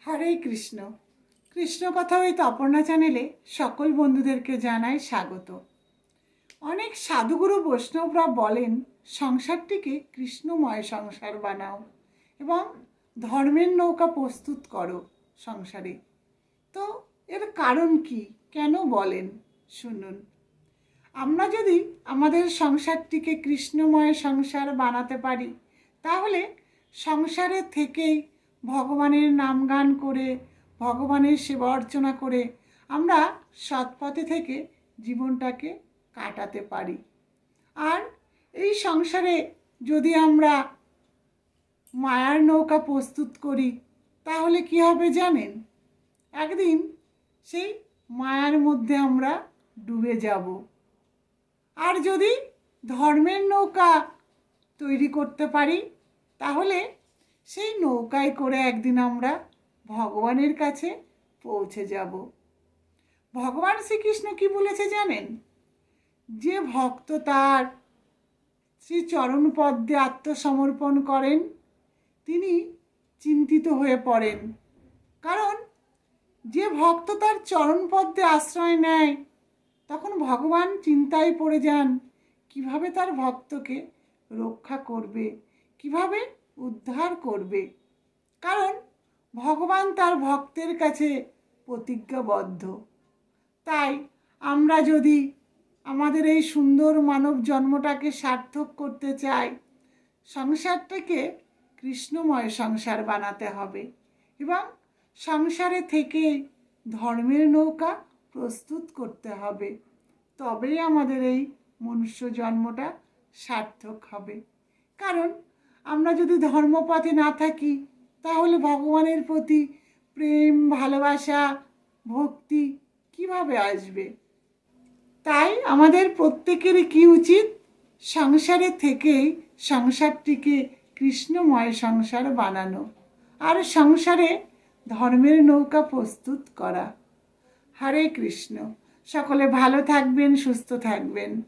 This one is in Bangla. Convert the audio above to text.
হরে কৃষ্ণ। কৃষ্ণ কথা ওই তপর্ণা চ্যানেলে সকল বন্ধুদেরকে জানাই স্বাগত। অনেক সাধুগুরু বৈষ্ণবরা বলেন সংসারটিকে কৃষ্ণময় সংসার বানাও এবং ধর্মের নৌকা প্রস্তুত করো সংসারে। তো এর কারণ কি, কেন বলেন শুনুন। আমরা যদি আমাদের সংসারটিকে কৃষ্ণময় সংসার বানাতে পারি, তাহলে সংসারে থেকেই ভগবানের নাম গান করে, ভগবানের সেবা অর্চনা করে আমরা সৎপথে থেকে জীবনটাকে কাটাতে পারি। আর এই সংসারে যদি আমরা মায়ার নৌকা প্রস্তুত করি, তাহলে কি হবে জানেন? একদিন সেই মায়ার মধ্যে আমরা ডুবে যাব। আর যদি ধর্মের নৌকা তৈরি করতে পারি, তাহলে সেই নৌকায় করে একদিন আমরা ভগবানের কাছে পৌঁছে যাব। ভগবান শ্রীকৃষ্ণ কি বলেছে জানেন? যে ভক্ত তার শ্রী চরণপদ্মে আত্মসমর্পণ করেন, তিনি চিন্তিত হয়ে পড়েন। কারণ যে ভক্ত তার চরণপদ্মে আশ্রয় নেয়, তখন ভগবান চিন্তায় পড়ে যান কিভাবে তার ভক্তকে রক্ষা করবে, কিভাবে উদ্ধার করবে। কারণ ভগবান তার ভক্তের কাছে প্রতিজ্ঞাবদ্ধ। তাই আমরা যদি আমাদের এই সুন্দর মানব জন্মটাকে সার্থক করতে চাই, সংসারটাকে কৃষ্ণময় সংসার বানাতে হবে এবং সংসারে থেকে ধর্মের নৌকা প্রস্তুত করতে হবে। তবেই আমাদের এই মনুষ্য জন্মটা সার্থক হবে। কারণ আমরা যদি ধর্মপথে না থাকি, তাহলে ভগবানের প্রতি প্রেম, ভালোবাসা, ভক্তি কিভাবে আসবে? তাই আমাদের প্রত্যেকেরই কি উচিত? সংসারে থেকেই সংসারটিকে কৃষ্ণময় সংসার বানানো আর সংসারে ধর্মের নৌকা প্রস্তুত করা। হরে কৃষ্ণ। সকলে ভালো থাকবেন, সুস্থ থাকবেন।